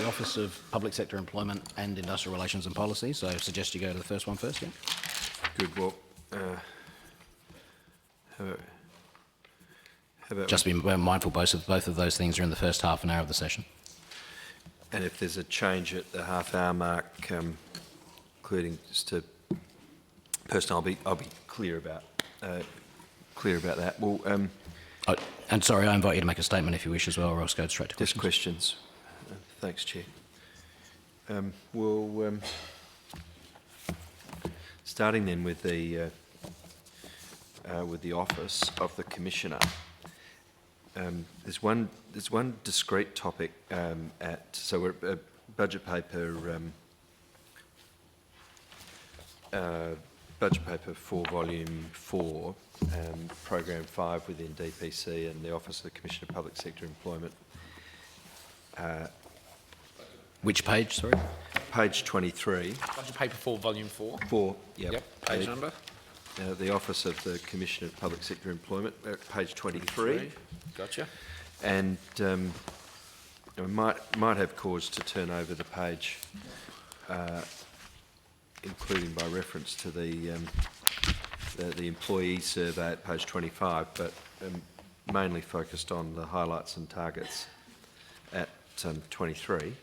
the Office of Public Sector Employment and Industrial Relations and Policy. So I suggest you go to the first one first, yeah? Good. Well, how about Just be mindful both of those things are in the first half an hour of the session. and if there's a change at the half-hour mark, including just to personally, I'll be clear about that. Well, And sorry, I invite you to make a statement if you wish as well, or else go straight to just questions. questions. Thanks, Chair. We'll starting then with the Office of the Commissioner. There's one discrete topic so we're budget paper for Volume 4, Program 5 within DPC and the Office of the Commissioner of Public Sector Employment. Which page, sorry? Page 23. Budget paper 4, Volume 4. 4, yep. Yep, page number. The Office of the Commissioner of Public Sector Employment, page 23. Gotcha. And I might have cause to turn over the page, including by reference to the employee survey at page 25, but mainly focused on the highlights and targets at 23.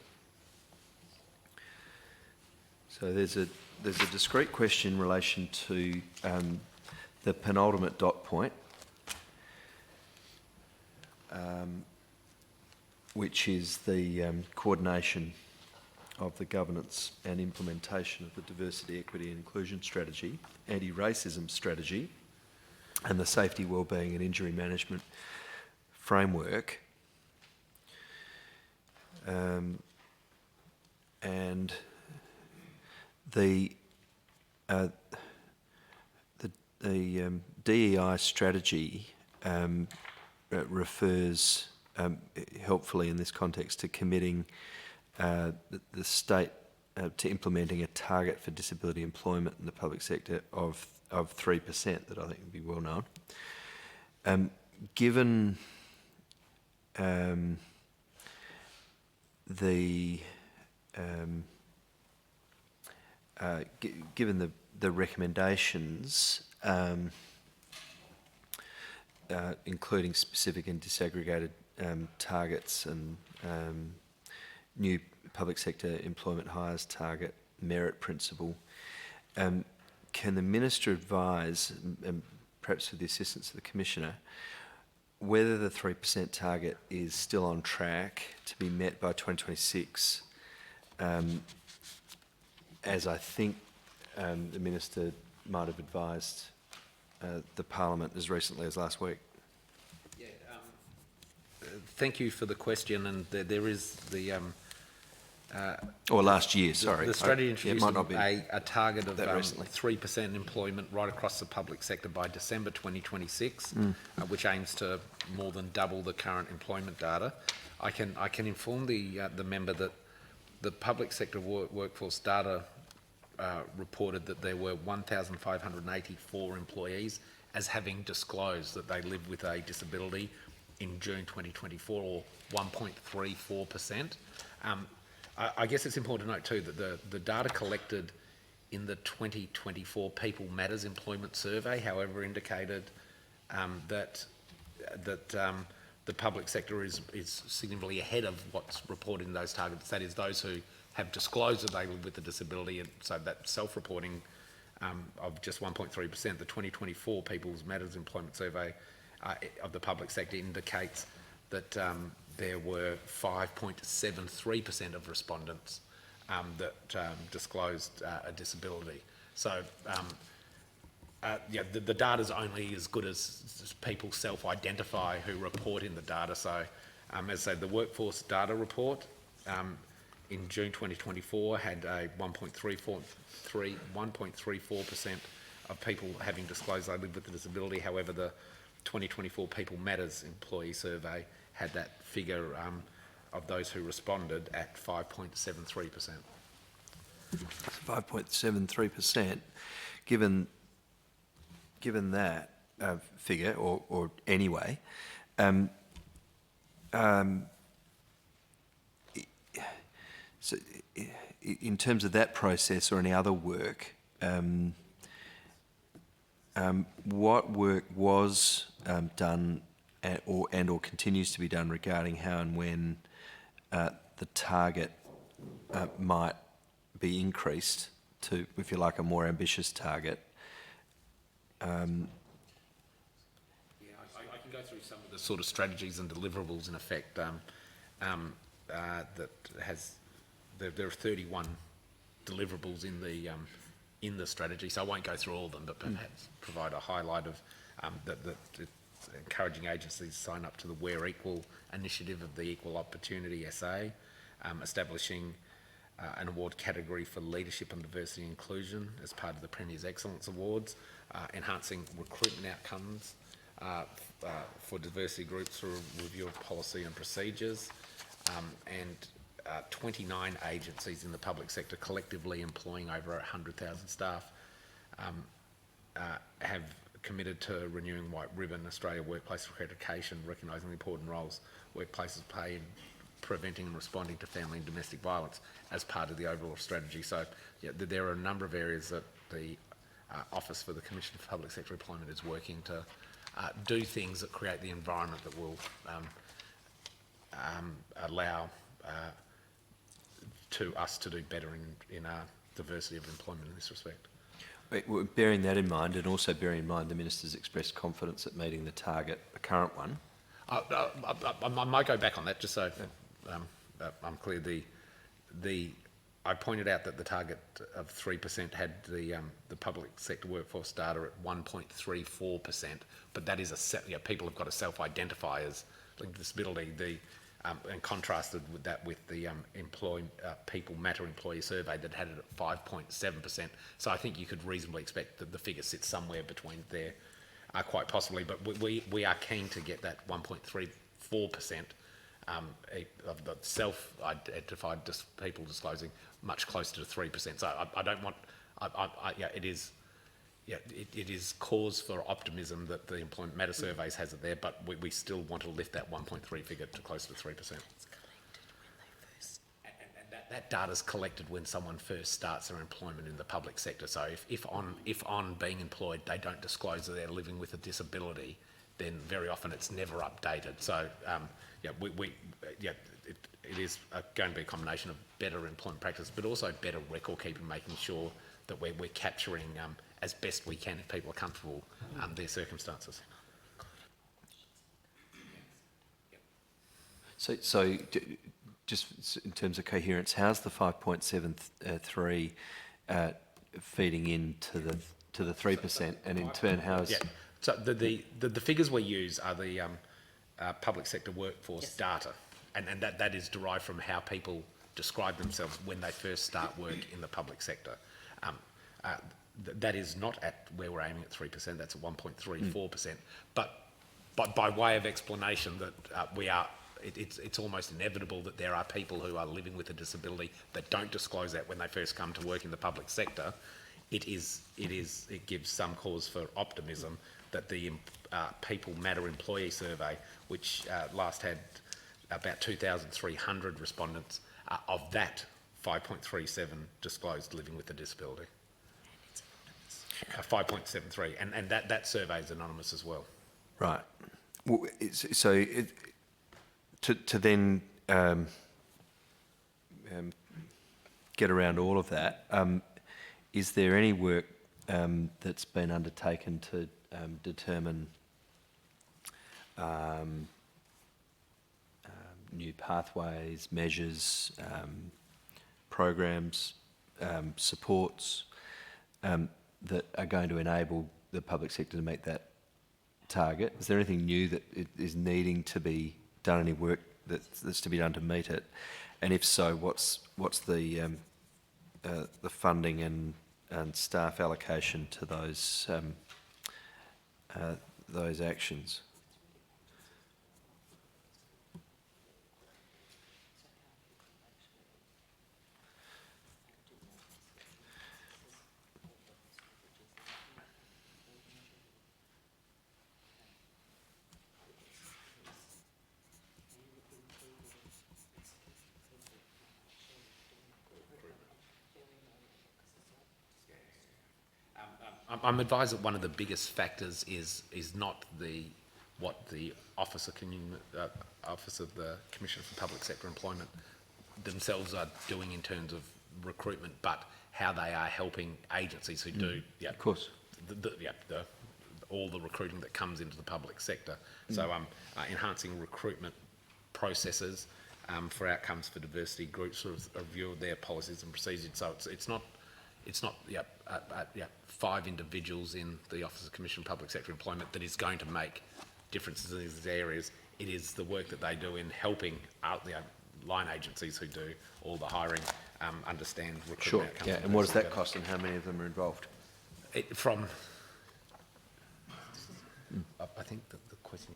So there's a discrete question in relation to the penultimate dot point, which is the coordination of the governance and implementation of the diversity, equity and inclusion strategy, anti-racism strategy, and the safety, wellbeing and injury management framework. And the DEI strategy refers helpfully in this context to committing the state to implementing a target for disability employment in the public sector of 3% that I think would be well known. Given given the recommendations, including specific and disaggregated targets and new public sector employment hires target, merit principle, can the Minister advise, perhaps with the assistance of the Commissioner, whether the 3% target is still on track to be met by 2026, as I think the Minister might have advised the Parliament as recently as last week? Yeah, thank you for the question, and there is the... or last year, sorry. The strategy introduced a target of 3% employment right across the public sector by December 2026, which aims to more than double the current employment data. I can inform the member that the public sector workforce data reported that there were 1,584 employees as having disclosed that they live with a disability in June 2024, or 1.34%. I guess it's important to note too that the data collected in the 2024 People Matters Employment Survey, however, indicated that the public sector is significantly ahead of what's reported in those targets. That is, those who have disclosed that they live with a disability, and so that self-reporting of just 1.3%, the 2024 People Matters Employment Survey of the public sector indicates that there were 5.73% of respondents that disclosed a disability. So the data's only as good as people self-identify who report in the data. So as I say, the workforce data report in June 2024 had a 1.34% of people having disclosed they live with a disability. However, the 2024 People Matters employee survey had that figure of those who responded at 5.73%. 5.73%. Given that figure, or anyway, So, in terms of that process or any other work, what work was done or continues to be done regarding how and when the target might be increased to, if you like, a more ambitious target? Yeah, I can go through some of the sort of strategies and deliverables in effect that has. There are 31 deliverables in the strategy, so I won't go through all of them, but perhaps provide a highlight of that it's encouraging agencies to sign up to the We're Equal initiative of the Equal Opportunity SA, establishing an award category for leadership and diversity and inclusion as part of the Premier's Excellence Awards, enhancing recruitment outcomes for diversity groups through a review of policy and procedures, and 29 agencies in the public sector collectively employing over 100,000 staff have committed to renewing White Ribbon Australia Workplace Accreditation, recognising the important roles workplaces play in preventing and responding to family and domestic violence as part of the overall strategy. So yeah, there are a number of areas that the Office for the Commissioner for Public Sector Employment is working to do things that create the environment that will allow to us to do better in our diversity of employment in this respect. Bearing that in mind, and also bearing in mind the Minister's expressed confidence at meeting the target, the current one. I might go back on that just so I'm clear. I pointed out that the target of 3% had the public sector workforce data at 1.34%, but that is people have got to self-identify as linked disability. And contrasted with that with the People Matter employee survey that had it at 5.7%. So I think you could reasonably expect that the figure sits somewhere between there, quite possibly. But we are keen to get that 1.34% of the self-identified people disclosing much closer to 3%. So I don't want. It is. Yeah, it is cause for optimism that the Employment Matter surveys has it there, but we still want to lift that 1.3 figure to closer to 3%. And that data is collected when someone first starts their employment in the public sector. So if on being employed they don't disclose that they're living with a disability, then very often it's never updated. So it is going to be a combination of better employment practice, but also better record keeping, making sure that we're capturing as best we can, if people are comfortable, their circumstances. So just in terms of coherence, how's the 5.73 feeding into the 3%, and in turn how's... Yeah, so the figures we use are the public sector workforce data, and that is derived from how people describe themselves when they first start work in the public sector. That is not at where we're aiming at 3%, that's at 1.34%. But by way of explanation that it's almost inevitable that there are people who are living with a disability that don't disclose that when they first come to work in the public sector. It gives some cause for optimism that the People Matter employee survey, which last had about 2,300 respondents, of that 5.37 disclosed living with a disability. 5.73, and that survey is anonymous as well. Right. Well, to then get around all of that, is there any work that's been undertaken to determine new pathways, measures, programs, supports that are going to enable the public sector to meet that target? Is there anything new that is needing to be done, any work that's to be done to meet it? And if so, what's the funding and staff allocation to those actions? I'm advised that one of the biggest factors is not what the Office of the Commissioner for Public Sector Employment themselves are doing in terms of recruitment, but how they are helping agencies who do, Of course. all the recruiting that comes into the public sector. So enhancing recruitment processes for outcomes for diversity groups, sort of a review of their policies and procedures. So it's not 5 individuals in the Office of Commissioner for Public Sector Employment that is going to make differences in these areas. It is the work that they do in helping out the line agencies who do all the hiring understand recruitment Sure. outcomes. Yeah. And what does that cost, and how many of them are involved? I think that the question.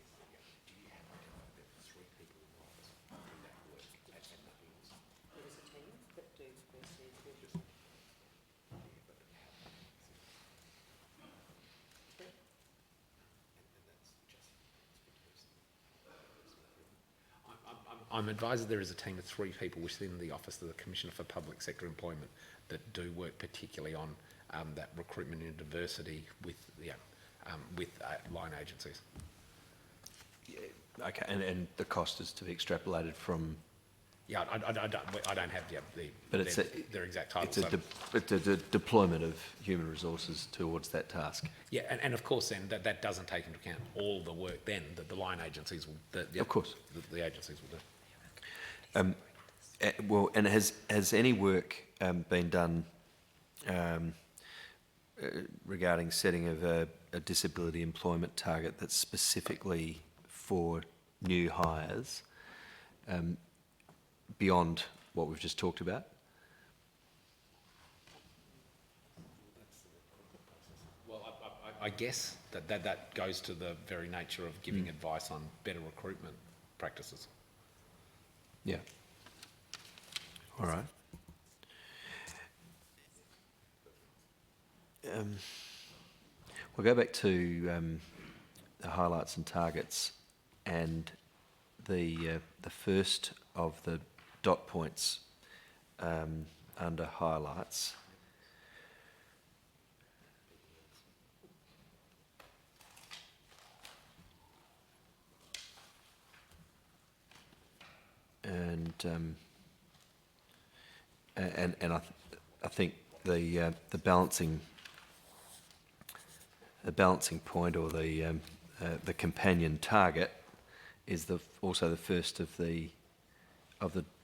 I'm advised that there is a team of 3 people within the Office of the Commissioner for Public Sector Employment that do work particularly on that recruitment and diversity with line agencies. Yeah. Okay. And the cost is to be extrapolated from. Yeah, I don't have But it's their exact titles. It's a deployment of human resources towards that task. Yeah, and of course then that doesn't take into account all the work then that the line agencies will. Of course. The agencies will do. Well, and has any work been done regarding setting of a disability employment target that's specifically for new hires beyond what we've just talked about? Well, I guess that goes to the very nature of giving advice on better recruitment practices. Yeah. All right. We'll go back to the highlights and targets, and the first of the dot points under highlights. And I think the balancing point, or the companion target, is also the first of the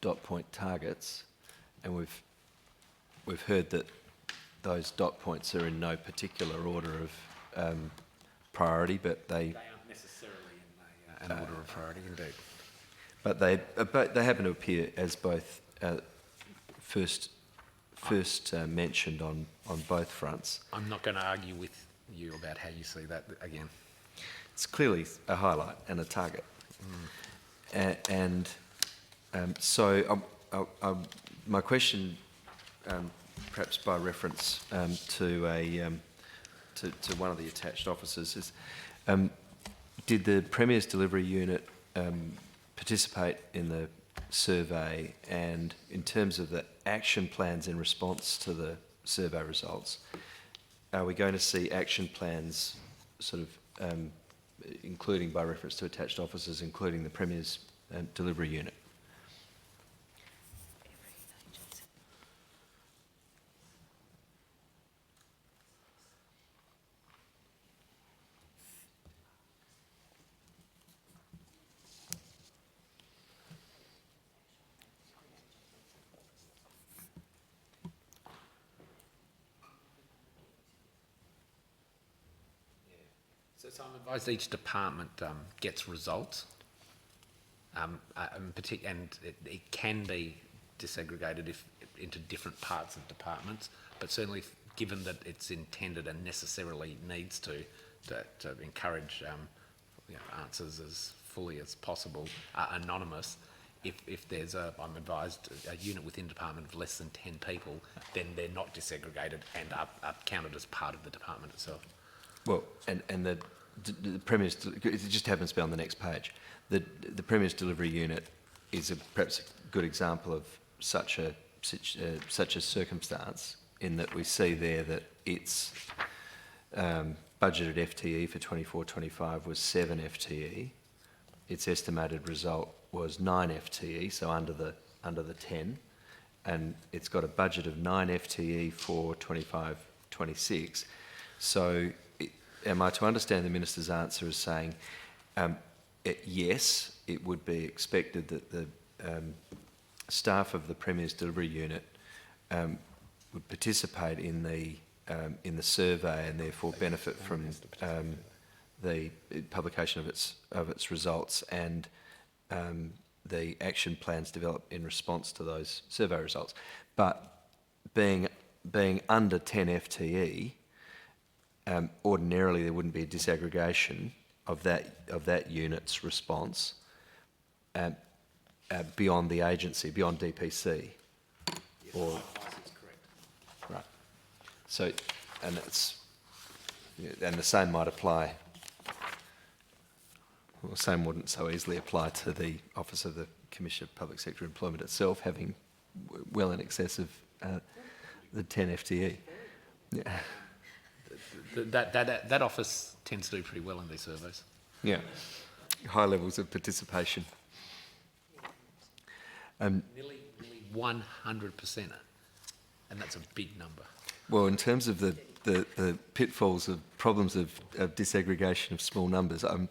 dot point targets, and we've heard that those dot points are in no particular order of priority, but they aren't necessarily in an order of priority, indeed. But they happen to appear as both first mentioned on both fronts. I'm not going to argue with you about how you see that again. It's clearly a highlight and a target. So my question, perhaps by reference to one of the attached officers, is did the Premier's Delivery Unit participate in the survey, and in terms of the action plans in response to the survey results, are we going to see action plans sort of including, by reference to attached officers, including the Premier's Delivery Unit? So I'm advised each department gets results, and it can be disaggregated into different parts of departments, but certainly given that it's intended and necessarily needs to encourage answers as fully as possible, anonymous. If there's I'm advised, a unit within department of less than 10 people, then they're not disaggregated and are counted as part of the department itself. Well, and the Premier's, it just happens to be on the next page. The Premier's Delivery Unit is perhaps a good example of such a circumstance, in that we see there that its budgeted FTE for 24-25 was 7 FTE. Its estimated result was 9 FTE, so under the 10, and it's got a budget of 9 FTE for 25-26. So, am I to understand the Minister's answer as saying, yes, it would be expected that the staff of the Premier's Delivery Unit would participate in the survey and therefore benefit from the publication of its results and the action plans developed in response to those survey results. But being under 10 FTE, ordinarily there wouldn't be a disaggregation of that unit's response beyond the agency, beyond DPC. Or right. So, and the same might apply. Well, the same wouldn't so easily apply to the Office of the Commissioner of Public Sector Employment itself, having well in excess of the 10 FTE. Yeah. That office tends to do pretty well in these surveys. Yeah, high levels of participation. Nearly 100%, and that's a big number. Well, in terms of the pitfalls of problems of disaggregation of small numbers, I've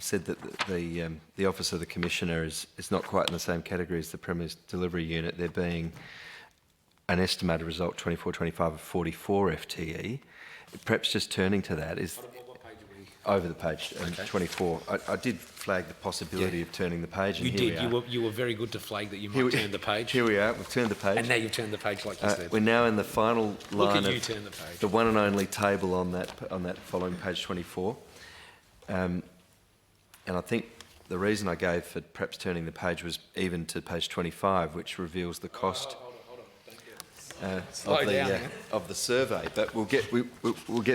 said that the Office of the Commissioner is not quite in the same category as the Premier's Delivery Unit, there being an estimated result 24-25 of 44 FTE. Perhaps just turning to that is What page are we? over the page, Okay. 24. I did flag the possibility of turning the page. And You here did. we are. You were very good to flag that you Here might we- turn the page. Here we are. We've turned the page. And now you've turned the page like you said. We're now in the final Look line at you of turn the page. the one and only table on that following page 24. And I think the reason I gave for perhaps turning the page was even to page 25, which reveals the cost Slow down. of the survey. But we'll get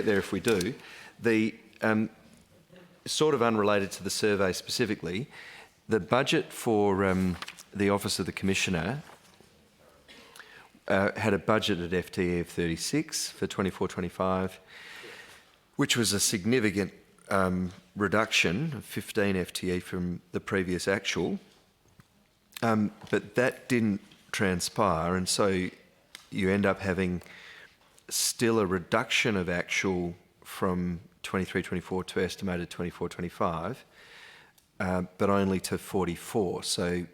there if we do. The sort of unrelated to the survey specifically, the budget for the Office of the Commissioner had a budgeted FTE of 36 for 24-25, which was a significant reduction of 15 FTE from the previous actual. But that didn't transpire, and so you end up having still a reduction of actual from 23-24 to estimated 24-25, but only to 44. So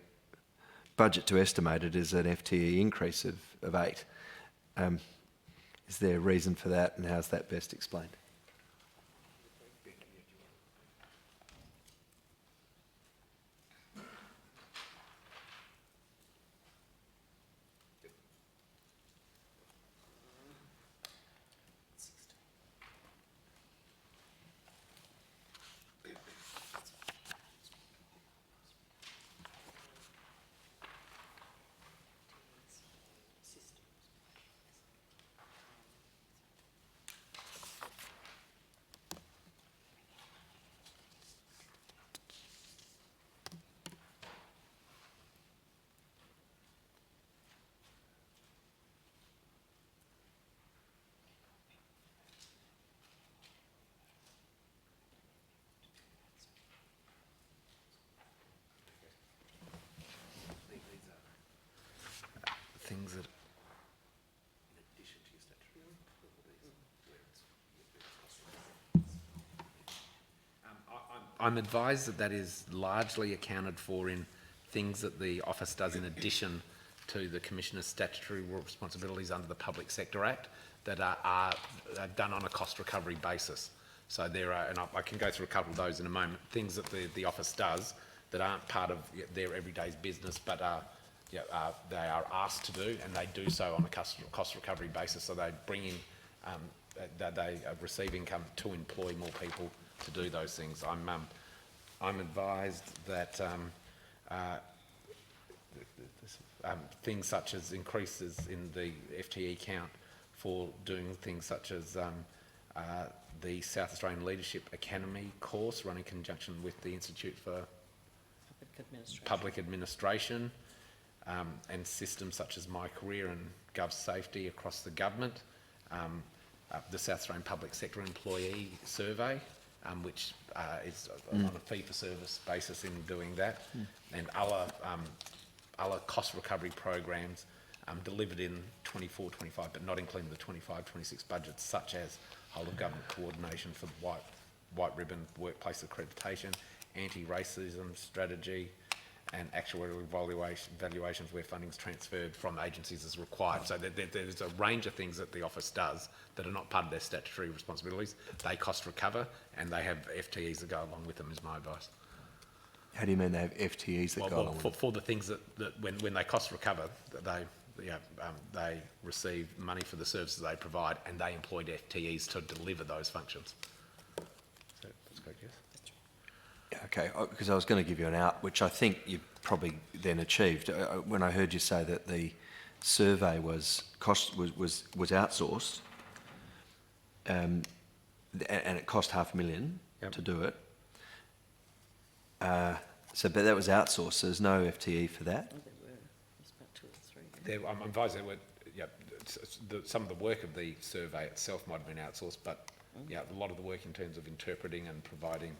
budget to estimated is an FTE increase of 8. Is there a reason for that, and how's that best explained? Things that. I'm advised that that is largely accounted for in things that the office does in addition to the Commissioner's statutory responsibilities under the Public Sector Act that are done on a cost recovery basis. So there are, and I can go through a couple of those in a moment, things that the office does that aren't part of their everyday business but they are asked to do, and they do so on a cost recovery basis. So they bring in, they receive income to employ more people to do those things. I'm advised that things such as increases in the FTE count for doing things such as the South Australian Leadership Academy course run in conjunction with the Institute for Public Administration, and systems such as My Career and Gov Safety across the government, the South Australian Public Sector Employee Survey, which is on a fee-for-service basis in doing that, and other cost recovery programs delivered in 24-25, but not including the 25-26 budgets, such as whole-of-government coordination for white ribbon workplace accreditation, anti-racism strategy, and actuarial valuations where funding is transferred from agencies as required. So there's a range of things that the office does that are not part of their statutory responsibilities. They cost recover, and they have FTEs that go along with them, is my advice. How do you mean they have FTEs that go along with it? For the things that when they cost recover, they receive money for the services they provide, and they employed FTEs to deliver those functions. So that's correct, yes? Yeah, okay, because I was going to give you an out, which I think you probably then achieved. When I heard you say that the survey was outsourced, and it cost $500,000 to do it. But that was outsourced. So there's no FTE for that. I'm advised there were, some of the work of the survey itself might have been outsourced, but a lot of the work in terms of interpreting and providing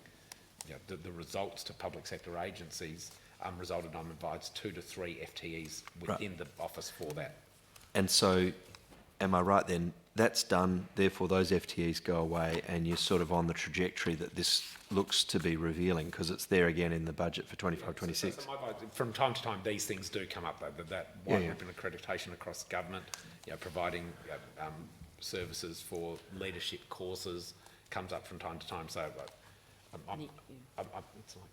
the results to public sector agencies resulted, I'm advised, 2 to 3 FTEs within the office for that. And so, am I right then? That's done, therefore those FTEs go away, and you're sort of on the trajectory that this looks to be revealing, because it's there again in the budget for 25-26. So from time to time, these things do come up, though, that white ribbon accreditation across government, providing services for leadership courses comes up from time to time. So it's like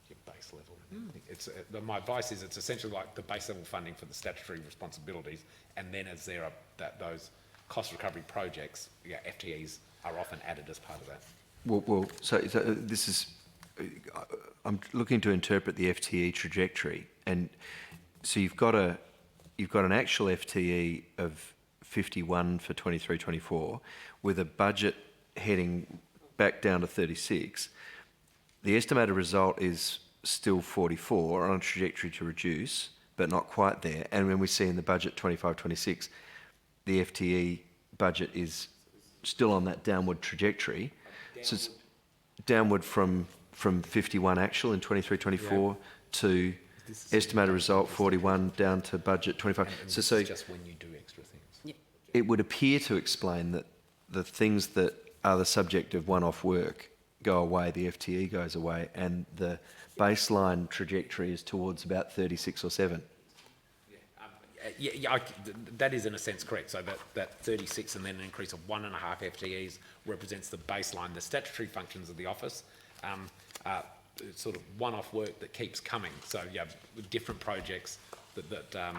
your base level. It's my advice is it's essentially like the base level funding for the statutory responsibilities, and then as there are those cost recovery projects, FTEs are often added as part of that. So this is, I'm looking to interpret the FTE trajectory, and so you've got an actual FTE of 51 for 23-24, with a budget heading back down to 36. The estimated result is still 44, on a trajectory to reduce, but not quite there. And when we see in the budget 25-26, the FTE budget is still on that downward trajectory. So it's downward from 51 actual in 23-24 to estimated result 41 down to budget 25. And so this is just when you do extra things. It would appear to explain that the things that are the subject of one-off work go away, the FTE goes away, and the baseline trajectory is towards about 36 or 7. That is in a sense correct. So that 36 and then an increase of 1.5 FTEs represents the baseline. The statutory functions of the office are sort of one-off work that keeps coming. So different projects that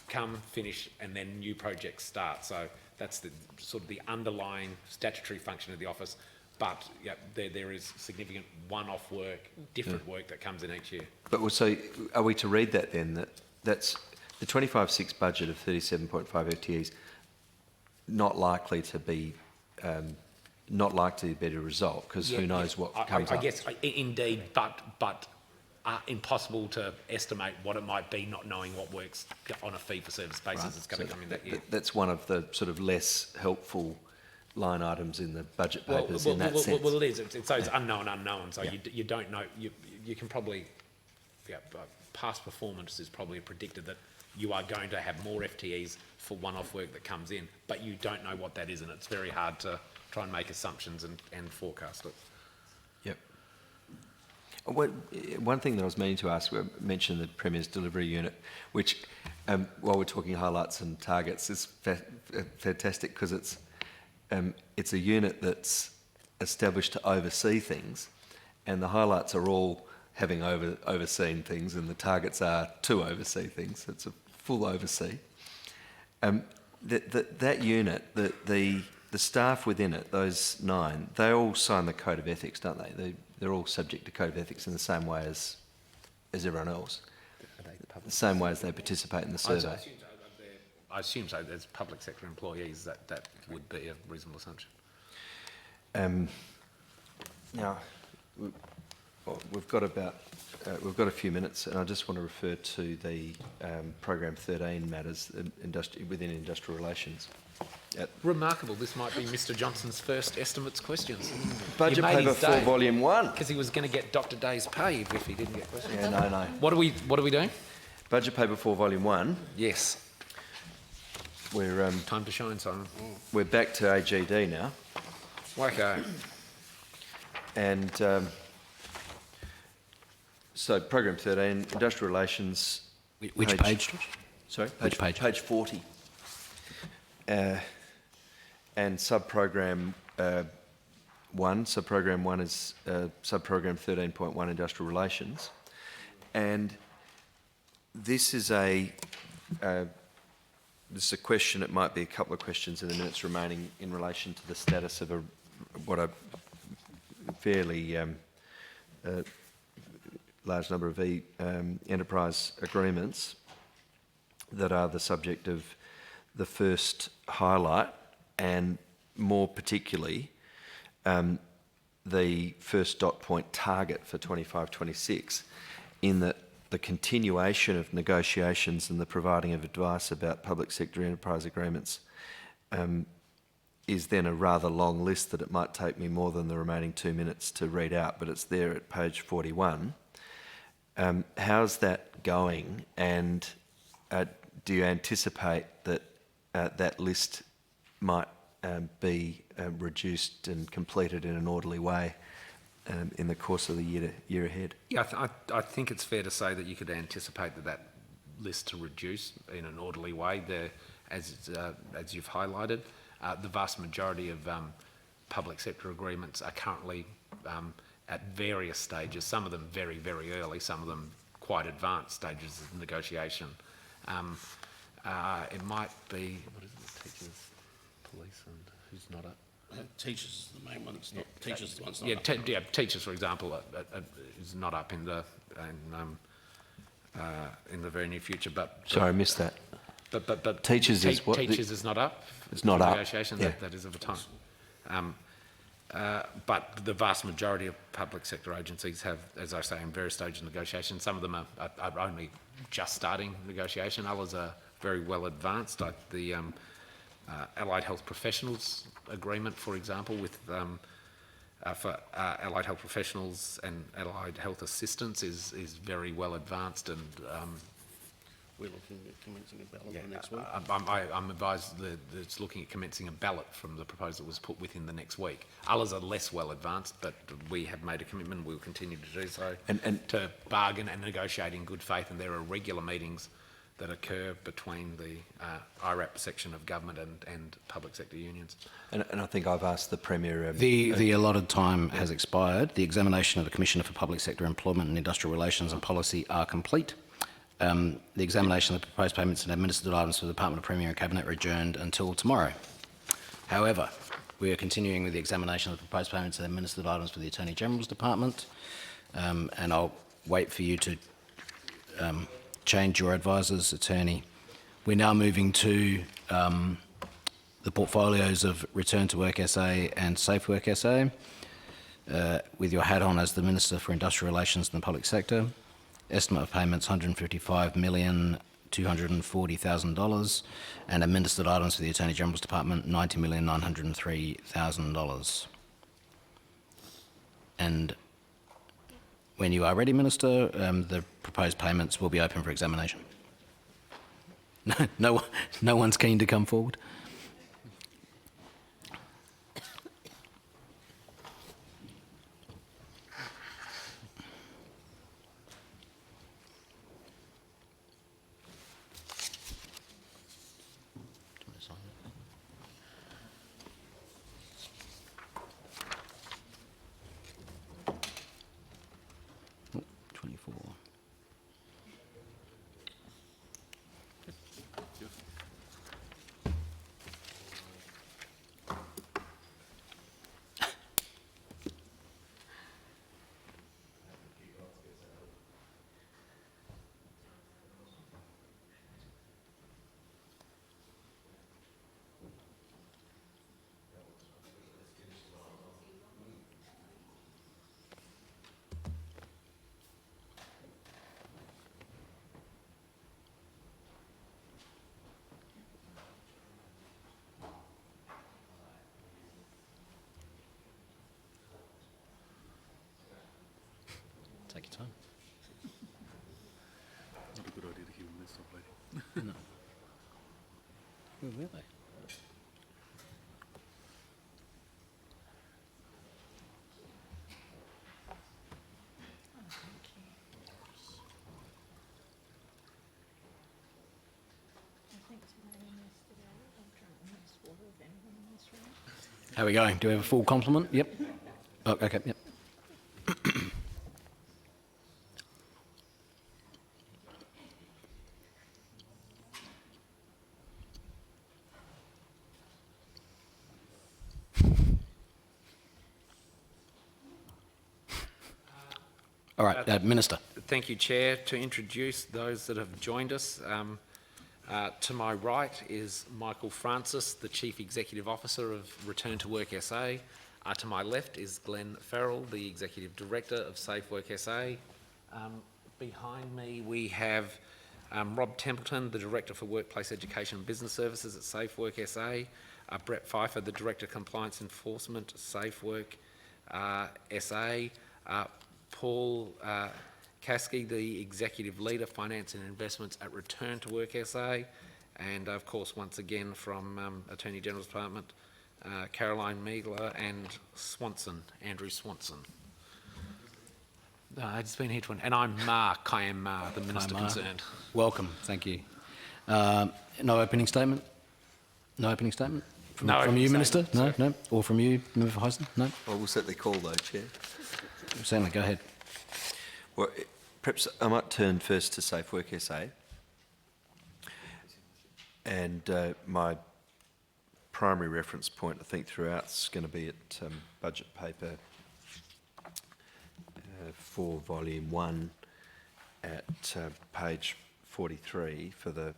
come, finish, and then new projects start. So that's the sort of the underlying statutory function of the office. But there is significant one-off work, different work that comes in each year. But so are we to read that then that's the 25-6 budget of 37.5 FTEs not likely to be a better result, because who knows what comes up? I guess indeed, but impossible to estimate what it might be, not knowing what works on a fee-for-service basis is going to come in that year. That's one of the sort of less helpful line items in the budget papers in that sense. Well, it is. It's those unknown. So you don't know. You can probably, past performance is probably predicted that you are going to have more FTEs for one-off work that comes in, but you don't know what that is, and it's very hard to try and make assumptions and forecast it. Yep. One thing that I was meaning to ask, we mentioned the Premier's delivery unit, which, while we're talking highlights and targets, is fantastic because it's a unit that's established to oversee things, and the highlights are all having overseen things, and the targets are to oversee things. It's a full oversee. That unit, the staff within it, those 9, they all sign the Code of Ethics, don't they? They're all subject to Code of Ethics in the same way as everyone else. The same way as they participate in the survey. I assume so. As public sector employees, that would be a reasonable assumption. Now, we've got a few minutes, and I just want to refer to the program 13 matters within industrial relations. Remarkable. This might be Mr. Johnson's first estimates questions. Budget paper 4, volume 1. Because he was going to get Dr. Day's pay if he didn't get questions. Yeah, no. What are we doing? Budget paper 4, volume 1. Yes. We're Time to shine, Simon. we're back to AGD now, Okay. and so program 13, industrial relations. Which page, Josh? Sorry, Which page? Page 40. And subprogram 1. Subprogram 1 is subprogram 13.1, industrial relations, and this is a question. It might be a couple of questions in the minutes remaining in relation to the status of what a fairly large number of enterprise agreements that are the subject of the first highlight, and more particularly the first dot point target for 25-26, in that the continuation of negotiations and the providing of advice about public sector enterprise agreements is then a rather long list that it might take me more than the remaining 2 minutes to read out, but it's there at page 41. How's that going, and do you anticipate that that list might be reduced and completed in an orderly way in the course of the year ahead? Yeah, I think it's fair to say that you could anticipate that list to reduce in an orderly way. There, as you've highlighted, the vast majority of public sector agreements are currently at various stages. Some of them very, very early. Some of them quite advanced stages of negotiation. It might be, what is it, teachers, police, and who's not up? Teachers is the main one. It's not teachers. The one's not. Yeah, teachers, for example, is not up in the very near future. But Sorry, I missed that. But Teachers is what? Teachers is not up. It's not up. Negotiation. Yeah. That is of a time. But the vast majority of public sector agencies have, as I say, in various stages of negotiation. Some of them are only just starting negotiation. Others are very well advanced, like the Allied Health Professionals Agreement, for example, with for allied health professionals and allied health assistants is very well advanced, and We're looking at commencing a ballot yeah, for next week. I'm advised that it's looking at commencing a ballot from the proposal that was put within the next week. Others are less well advanced, but we have made a commitment, we'll continue to do so, And to bargain and negotiate in good faith, and there are regular meetings that occur between the IRAP section of government and public sector unions. And I think I've asked the Premier... The allotted time has expired. The examination of the Commissioner for Public Sector Employment and Industrial Relations and Policy are complete. The examination of the proposed payments and administered items for the Department of Premier and Cabinet are adjourned until tomorrow. However, we are continuing with the examination of the proposed payments and administered items for the Attorney General's Department, and I'll wait for you to change your advisor's attorney. We're now moving to the portfolios of Return to Work SA and Safe Work SA, with your hat on as the Minister for Industrial Relations and the Public Sector. Estimate of payments $155,240,000, and administered items for the Attorney General's Department $90,903,000. And when you are ready, Minister, the proposed payments will be open for examination. No one's keen to come forward. Oh, 24. Where were they? How are we going? Do we have a full complement? Yep. Oh, okay, yep. All right, Minister. Thank you, Chair. To introduce those that have joined us, to my right is Michael Francis, the Chief Executive Officer of Return to Work SA. To my left is Glenn Farrell, the Executive Director of Safe Work SA. Behind me we have Rob Templeton, the Director for Workplace Education and Business Services at Safe Work SA. Brett Pfeiffer, the Director of Compliance Enforcement, Safe Work SA. Paul Caskey, the Executive Leader, Finance and Investments at Return to Work SA, and of course, once again from Attorney General's Department, Caroline Meagler and Andrew Swanson. It's been here and I'm Mark, I am the Minister Hi, Mark. concerned. Welcome, thank you. No opening statement? No opening statement? From, No from opening you, Minister? statement, No, no? Or from you, Member Heisen? No? I will certainly call though, Chair. Certainly, go ahead. Well, perhaps I might turn first to Safe Work SA. And my primary reference point, I think, throughout is going to be at budget paper 4, volume 1, at page 43 for the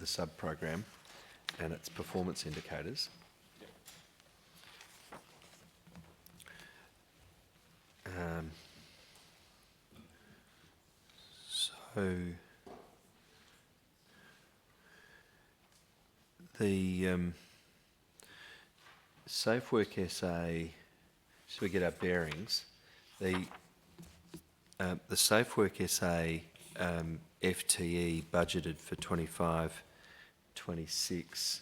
sub-program and its performance indicators. So the Safe Work SA, so we get our bearings, the Safe Work SA FTE budgeted for 25-26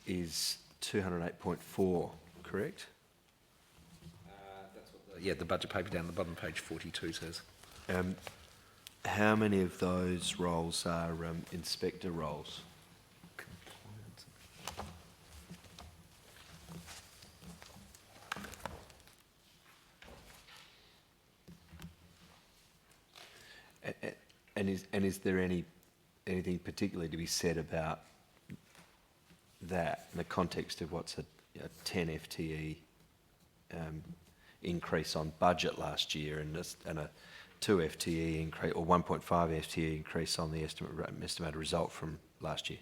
is 208.4, correct? Yeah, the budget paper down the bottom, page 42 says. How many of those roles are inspector roles? And is there anything particularly to be said about that in the context of what's a 10 FTE increase on budget last year and a 2 FTE increase or 1.5 FTE increase on the estimated result from last year?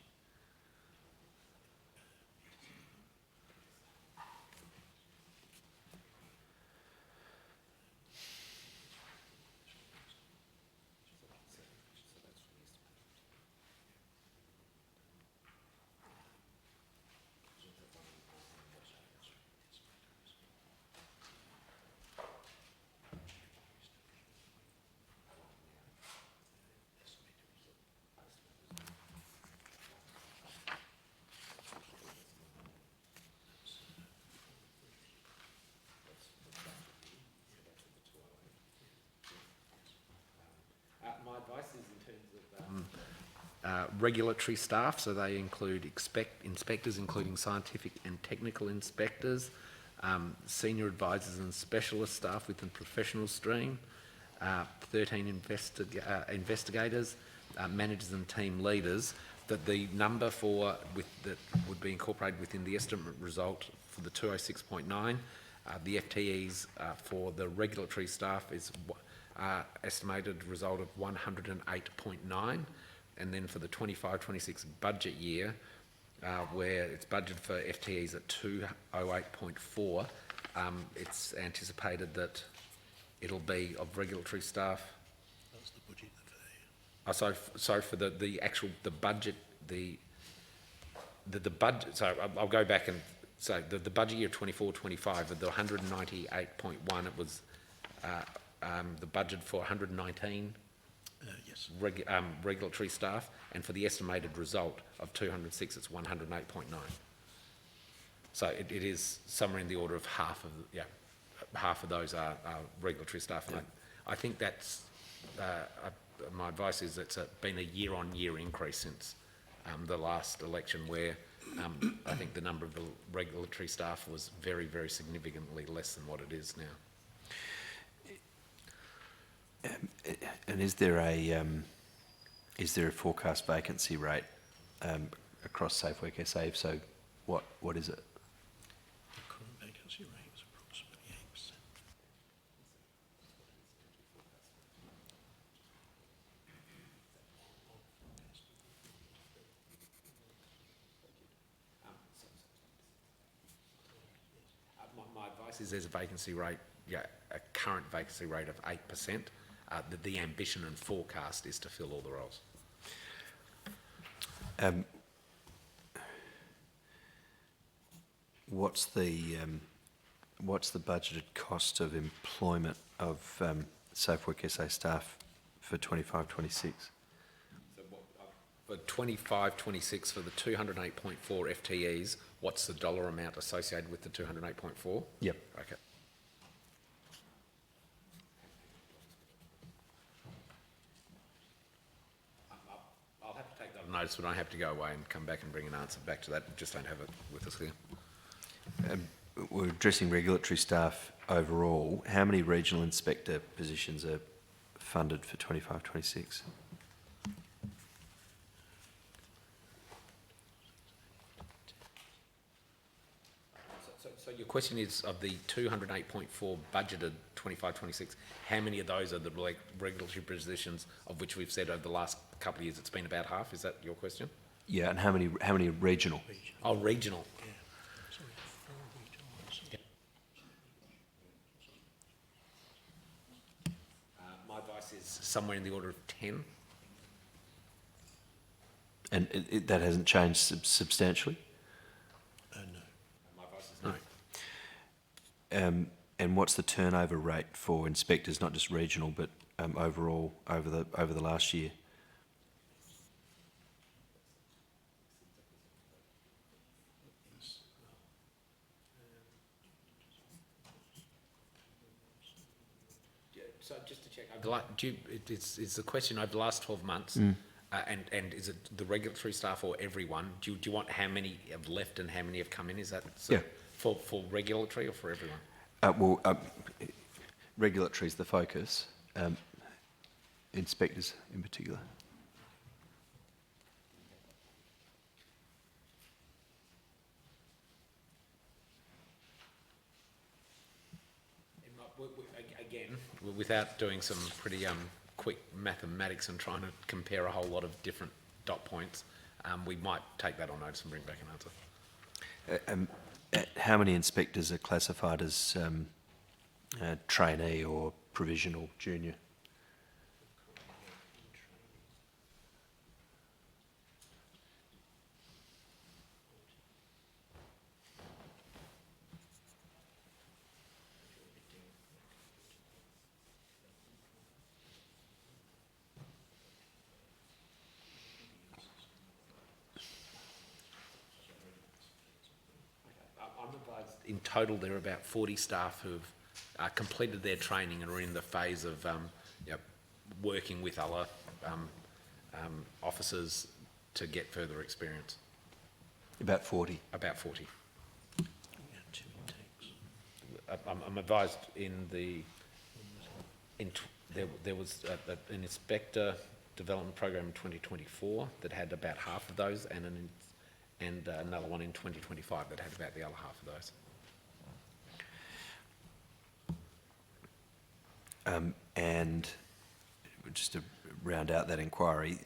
My advice is in terms of regulatory staff, so they include inspectors, including scientific and technical inspectors, senior advisors and specialist staff within the professional stream, 13 investigators, managers and team leaders, that the number that would be incorporated within the estimate result for the 206.9, the FTEs for the regulatory staff is estimated result of 108.9, and then for the 25-26 budget year, where it's budgeted for FTEs at 208.4, it's anticipated that it'll be of regulatory staff. That was the budget. Sorry for the budget, the budget. So I'll go back and say the budget year 24-25 of the 198.1, it was the budget for 119. Yeah. Yes. regulatory staff, and for the estimated result of 206, it's 108.9. So it is somewhere in the order of half of those are regulatory staff. And I think that's, my advice is it's been a year-on-year increase since the last election, where I think the number of the regulatory staff was very, very significantly less than what it is now. And is there a forecast vacancy rate across SafeWork SA? If so, what is it? The current vacancy rate was approximately 8%. My advice is there's a vacancy rate, a current vacancy rate of 8%. The ambition and forecast is to fill all the roles. What's the budgeted cost of employment of SafeWork SA staff for 25-26? For 25-26, for the 208.4 FTEs, what's the dollar amount associated with the 208.4? Yep. Okay. I'll have to take that on notice, but I have to go away and come back and bring an answer back to that. Just don't have it with us here. We're addressing regulatory staff overall. How many regional inspector positions are funded for 25-26? So your question is, of the 208.4 budgeted 25-26, how many of those are the regulatory positions, of which we've said over the last couple of years it's been about half? Is that your question? Yeah, and how many are regional? Oh, regional. Yeah. Sorry, 4 regional ones. My advice is somewhere in the order of 10. And that hasn't changed substantially? No. My advice is no. And what's the turnover rate for inspectors, not just regional, but overall over the last year? So just to check, it's the question over the last 12 months, and is it the regulatory staff or everyone? Do you want how many have left and how many have come in? Is that Yeah. for regulatory or for everyone? Regulatory is the focus, inspectors in particular. Again, without doing some pretty quick mathematics and trying to compare a whole lot of different dot points, we might take that on notice and bring back an answer. How many inspectors are classified as trainee or provisional junior? I'm advised in total there are about 40 staff who've completed their training and are in the phase of working with other officers to get further experience. About 40. About 40. We had 2 intakes. I'm advised there was an inspector development program in 2024 that had about half of those, and another one in 2025 that had about the other half of those. And just to round out that inquiry,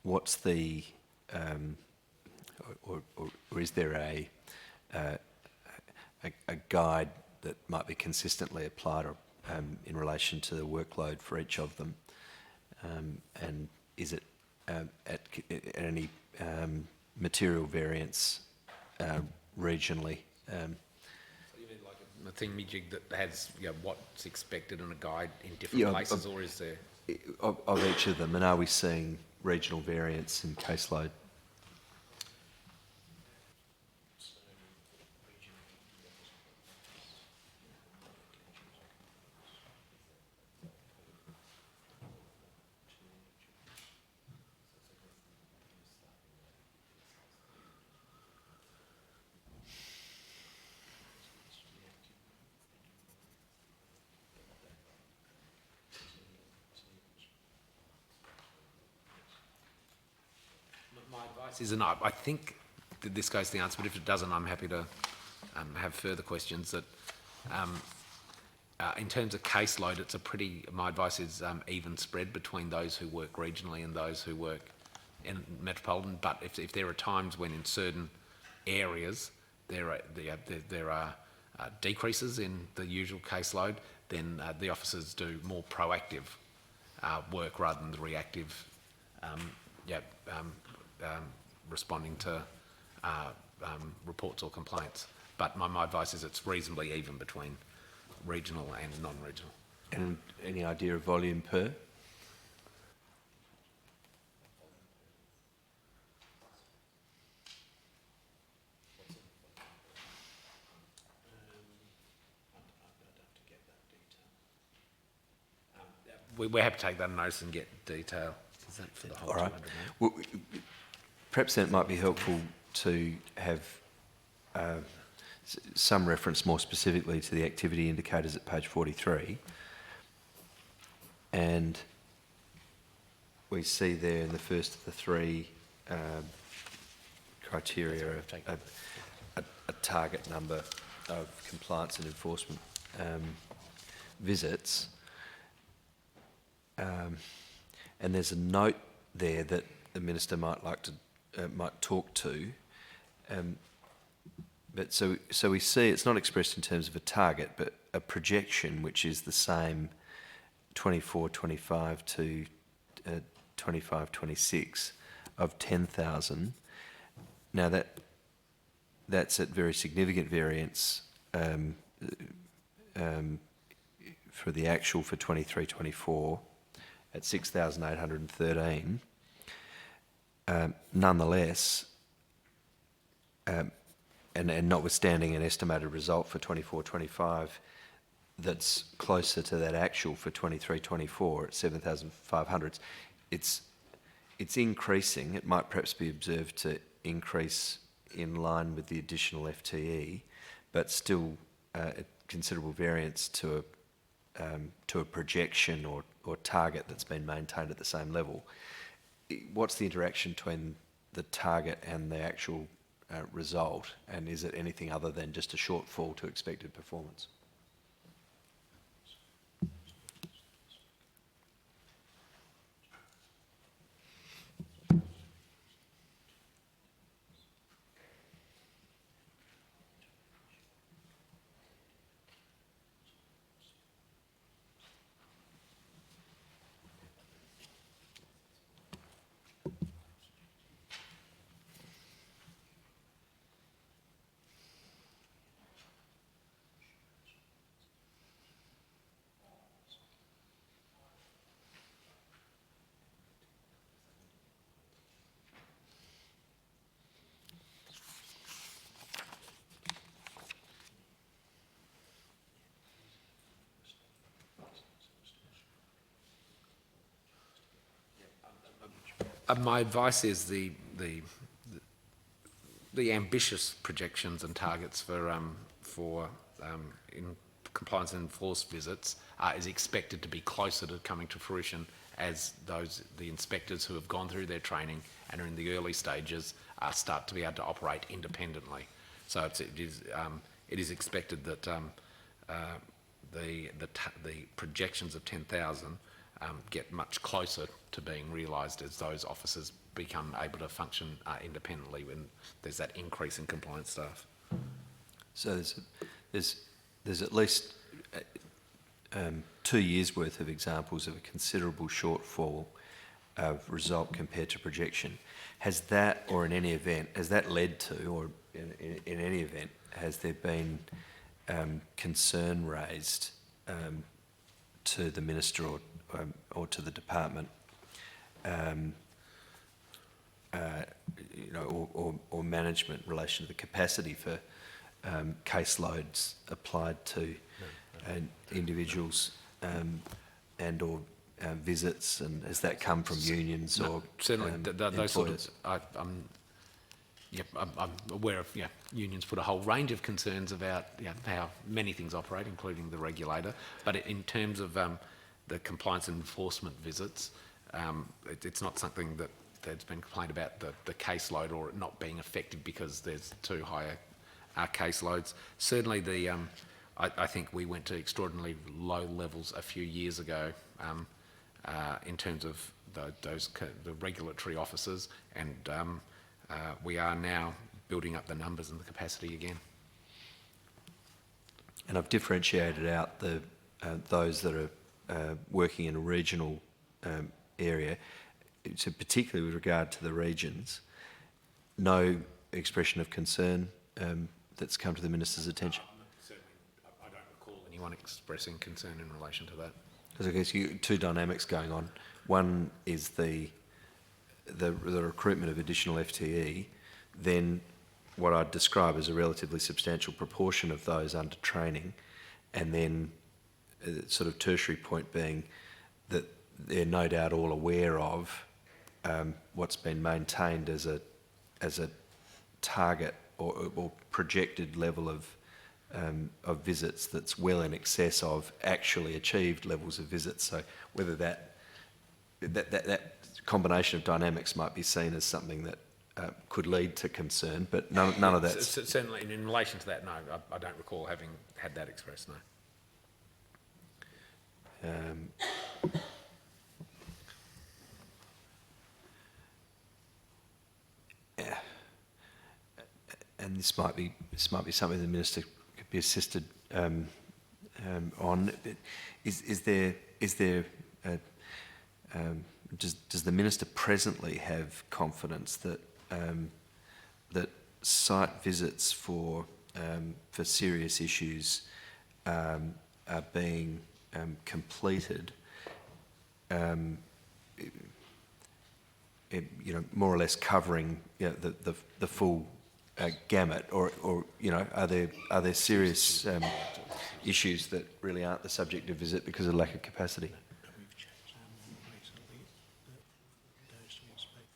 what's the, or is there a guide that might be consistently applied in relation to the workload for each of them? And is it at any material variance regionally? So you mean like a thingamajig that has what's expected in a guide in different places, or is there? of each of them, and are we seeing regional variance in caseload? My advice is, and I think that this goes to the answer, but if it doesn't, I'm happy to have further questions. That in terms of caseload, it's my advice is even spread between those who work regionally and those who work in metropolitan. But if there are times when in certain areas there are decreases in the usual caseload, then the officers do more proactive work rather than the reactive responding to reports or complaints. But my advice is it's reasonably even between regional and non-regional. And any idea of volume per? We're happy to take that notice and get detail. Is that for the whole All right. 200 now? Well, perhaps that might be helpful to have some reference more specifically to the activity indicators at page 43. And we see there in the first of the three criteria a target number of compliance and enforcement visits. And there's a note there that the Minister might like to might talk to. But so we see it's not expressed in terms of a target, but a projection, which is the same 24-25 to 25-26 of 10,000. Now that's at very significant variance for the actual for 23-24 at 6,813. Nonetheless, and notwithstanding an estimated result for 24-25 that's closer to that actual for 23-24 at 7,500, it's increasing. It might perhaps be observed to increase in line with the additional FTE, but still a considerable variance to a projection or target that's been maintained at the same level. What's the interaction between the target and the actual result, and is it anything other than just a shortfall to expected performance? My advice is the ambitious projections and targets for in compliance and enforced visits is expected to be closer to coming to fruition as the inspectors who have gone through their training and are in the early stages start to be able to operate independently. So it is expected that the projections of 10,000 get much closer to being realised as those officers become able to function independently when there's that increase in compliance staff. So there's at least 2 years' worth of examples of a considerable shortfall of result compared to projection. Has that, or in any event, has that led to, or in any event, has there been concern raised to the minister or to the department, or management in relation to the capacity for caseloads applied to individuals and or visits, and has that come from unions or Certainly, those sort employers? of, I'm aware of, unions put a whole range of concerns about how many things operate, including the regulator. But in terms of the compliance and enforcement visits, it's not something that's been complained about, the caseload or it not being effective because there's too high caseloads. Certainly, I think we went to extraordinarily low levels a few years ago in terms of the regulatory officers, and we are now building up the numbers and the capacity again. And I've differentiated out those that are working in a regional area. So particularly with regard to the regions, no expression of concern that's come to the minister's attention. Certainly, I don't recall anyone expressing concern in relation to that. Because I guess two dynamics going on. One is the recruitment of additional FTE, then what I'd describe as a relatively substantial proportion of those under training, and then sort of tertiary point being that they're no doubt all aware of what's been maintained as a target or projected level of visits that's well in excess of actually achieved levels of visits. So whether that combination of dynamics might be seen as something that could lead to concern, but none of that. Certainly, in relation to that, no, I don't recall having had that expressed, no. And this might be something the minister could be assisted on. But does the minister presently have confidence that that site visits for serious issues are being completed, more or less covering the full gamut, or are there serious issues that really aren't the subject of visit because of lack of capacity? We've changed our more recently the days to inspect.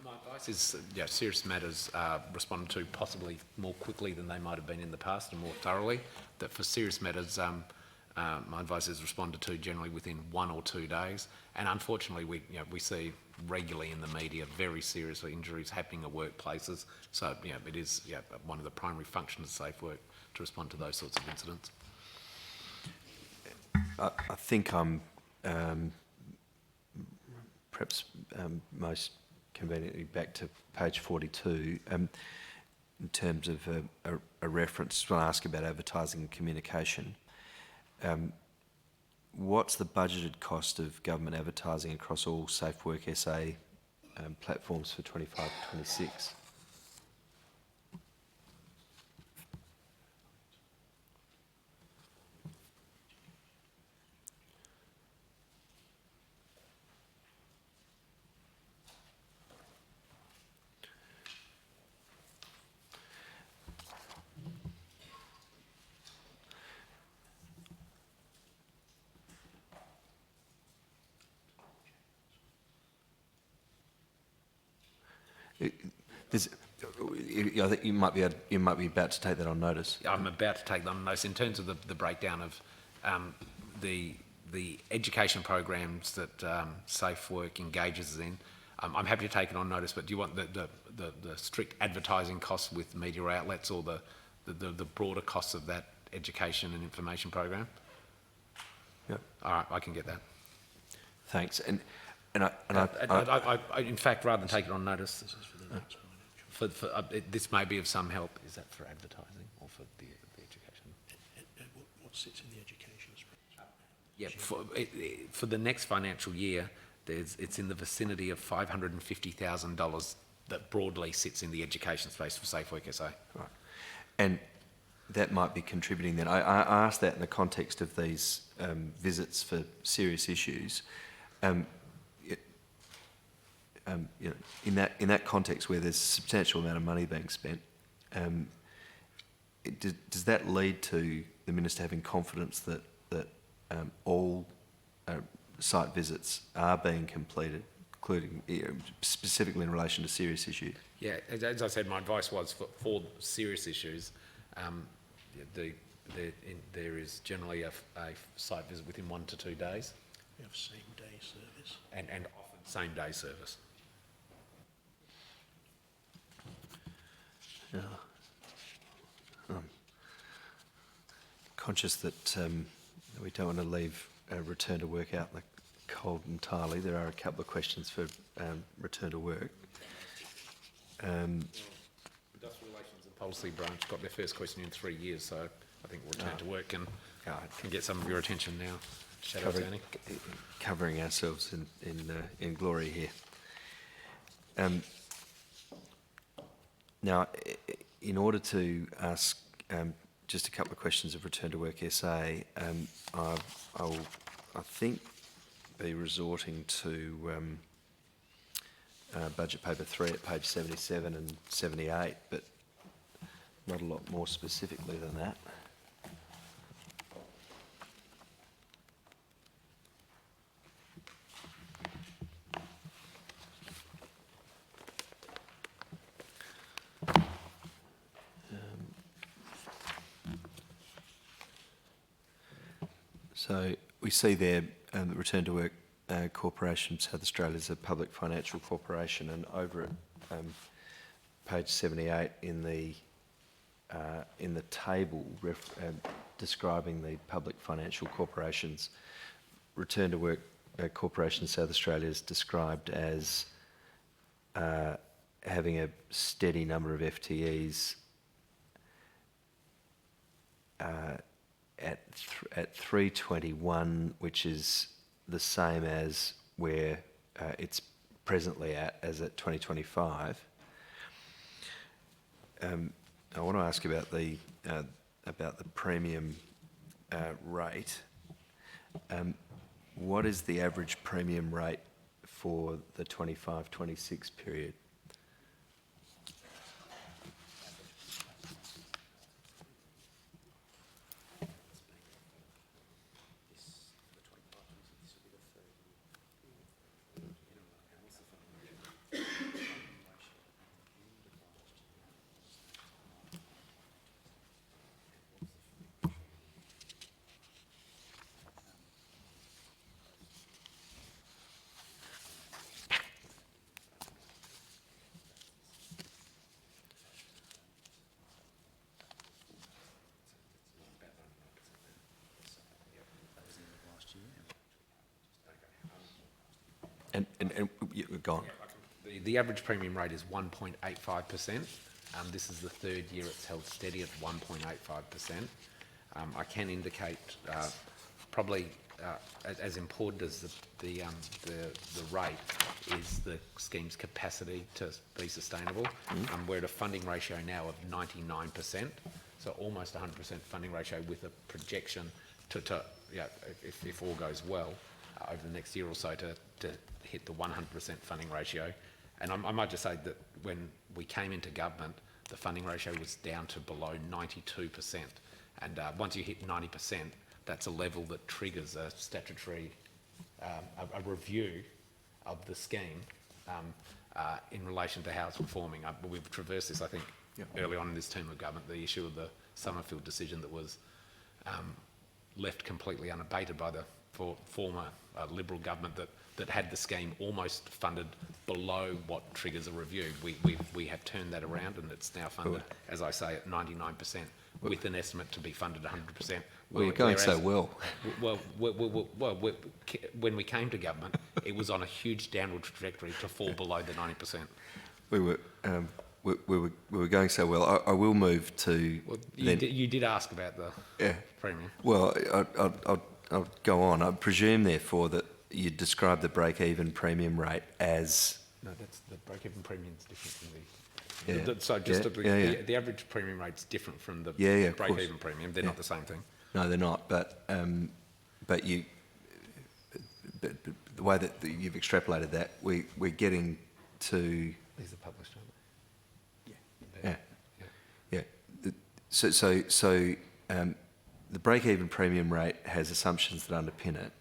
My advice is, serious matters responded to possibly more quickly than they might have been in the past and more thoroughly. That for serious matters, my advice is responded to generally within 1 or 2 days. And unfortunately, we see regularly in the media very serious injuries happening at workplaces. So it is one of the primary functions of safe work to respond to those sorts of incidents. I think I'm perhaps most conveniently back to page 42 in terms of a reference. I want to ask about advertising and communication. What's the budgeted cost of government advertising across all Safe Work SA platforms for 25-26? I think you might be about to take that on notice. I'm about to take them on notice in terms of the breakdown of the education programs that Safe Work engages in. I'm happy to take it on notice, but do you want the strict advertising costs with media outlets, or the broader costs of that education and information program? Yep. All right, I can get that. Thanks. And in fact, rather than take it on notice, this may be of some help. Is that for advertising or for the education? What sits in the education spreadsheet? Yeah, for the next financial year, it's in the vicinity of $550,000 that broadly sits in the education space for Safe Work SA. Right. And that might be contributing then. I asked that in the context of these visits for serious issues. You know, in that context where there's a substantial amount of money being spent, does that lead to the Minister having confidence that all site visits are being completed, including specifically in relation to serious issues? Yeah, as I said, my advice was for serious issues, there is generally a site visit within 1 to 2 days, We have same-day service. and often same-day service. Yeah. Conscious that we don't want to leave return to work out in the cold entirely. There are a couple of questions for return to work. Industrial Relations and Policy Branch got their first question in 3 years, so I think return to work can get some of your attention now. Shadow Attorney. Covering ourselves in glory here. Now, in order to ask just a couple of questions of Return to Work SA, I'll, I think, be resorting to budget paper 3 at page 77 and 78, but not a lot more specifically than that. So we see there the Return to Work Corporation South Australia is a public financial corporation, and over at page 78 in the table describing the public financial corporations, Return to Work Corporation South Australia is described as having a steady number of FTEs at 321, which is the same as where it's presently at, as at 2025. I want to ask about the premium rate. What is the average premium rate for the 25-26 period? And go on. The average premium rate is 1.85%. This is the third year it's held steady at 1.85%. I can indicate probably as important as the rate is the scheme's capacity to be sustainable. We're at a funding ratio now of 99%, so almost 100% funding ratio, with a projection to if all goes well, over the next year or so to hit the 100% funding ratio. And I might just say that when we came into government, the funding ratio was down to below 92%. And once you hit 90%, that's a level that triggers a statutory a review of the scheme in relation to how it's performing. We've traversed this, I think, early on in this term of government, the issue of the Summerfield decision that was left completely unabated by the former Liberal government that had the scheme almost funded below what triggers a review. We have turned that around, and it's now funded, as I say, at 99%, with an estimate to be funded 100%. We were going so well. Well, when we came to government, it was on a huge downward trajectory to fall below the 90%. We were going so well. I will move to. Well, you did ask about the premium. Well, I'll go on. I presume, therefore, that you describe the break-even premium rate as, No, that's, the break-even premium's different from the. Yeah. So just Yeah, to be yeah, clear, yeah. the average premium rate's different from the Yeah, yeah, of course. break-even premium. They're Yeah. not the same thing. no, they're not, but the way that you've extrapolated that, we're getting to, These are published, aren't yeah, they? yeah. The break-even premium rate has assumptions that underpin it,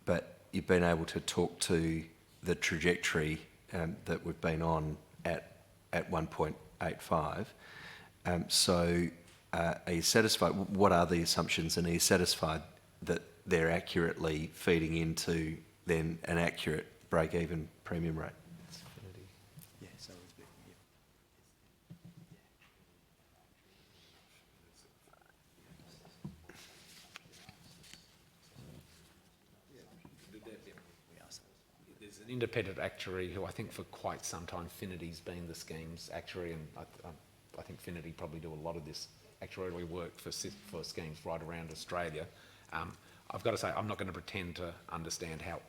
but you've been able to talk to the trajectory that we've been on at 1.85. Are you satisfied? What are the assumptions, and are you satisfied that they're accurately feeding into then an accurate break-even premium rate? There's an independent actuary who I think for quite some time, Finity's been the scheme's actuary, and I think Finity probably do a lot of this actuarial work for schemes right around Australia. I've got to say, I'm not going to pretend to understand how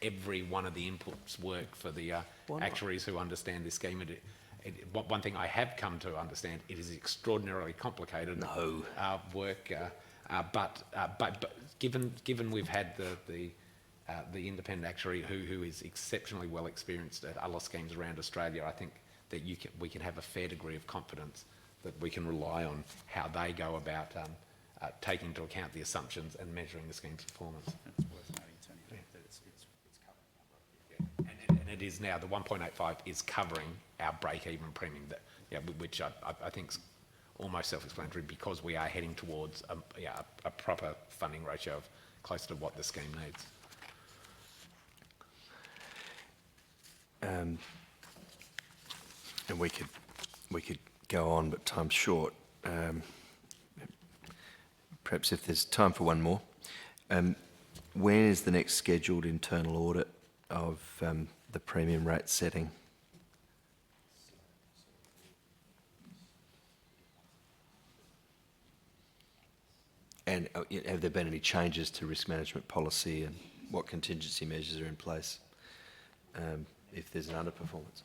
every one of the inputs work for the actuaries who understand this scheme. One thing I have come to understand, it is extraordinarily complicated work, but given we've had the independent actuary who is exceptionally well experienced at other schemes around Australia, I think that we can have a fair degree of confidence that we can rely on how they go about taking into account the assumptions and measuring the scheme's performance. It's worth noting, Tony, that it's covering. And it is now, the 1.85 is covering our break-even premium, which I think is almost self-explanatory, because we are heading towards a proper funding ratio of close to what the scheme needs. And we could go on, but time's short. Perhaps if there's time for one more. When is the next scheduled internal audit of the premium rate setting? And have there been any changes to risk management policy, and what contingency measures are in place if there's an underperformance?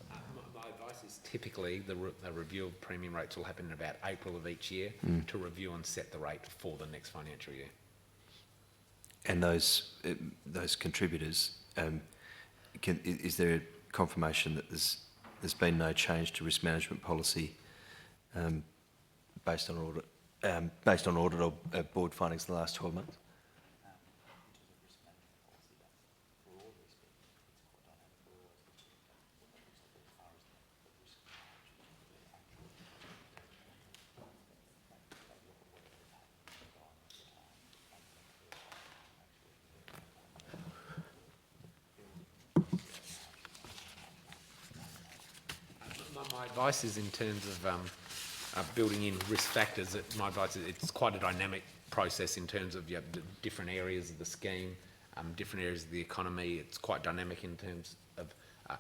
My advice is typically the review of premium rates will happen in about April of each year to review and set the rate for the next financial year. And those contributors, is there a confirmation that there's been no change to risk management policy based on audit or board findings in the last 12 months? My advice is, in terms of building in risk factors, my advice is it's quite a dynamic process in terms of the different areas of the scheme, different areas of the economy. It's quite dynamic in terms of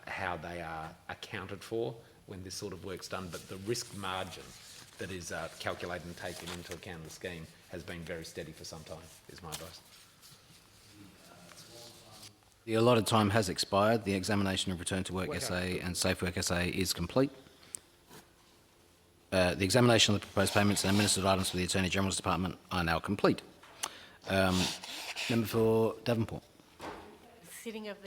how they are accounted for when this sort of work's done, but the risk margin that is calculated and taken into account in the scheme has been very steady for some time, is my advice. The allotted time has expired. The examination of Return to Work SA and Safe Work SA is complete. The examination of the proposed payments and administered items for the Attorney-General's Department are now complete. Member for Devonport. Sitting of the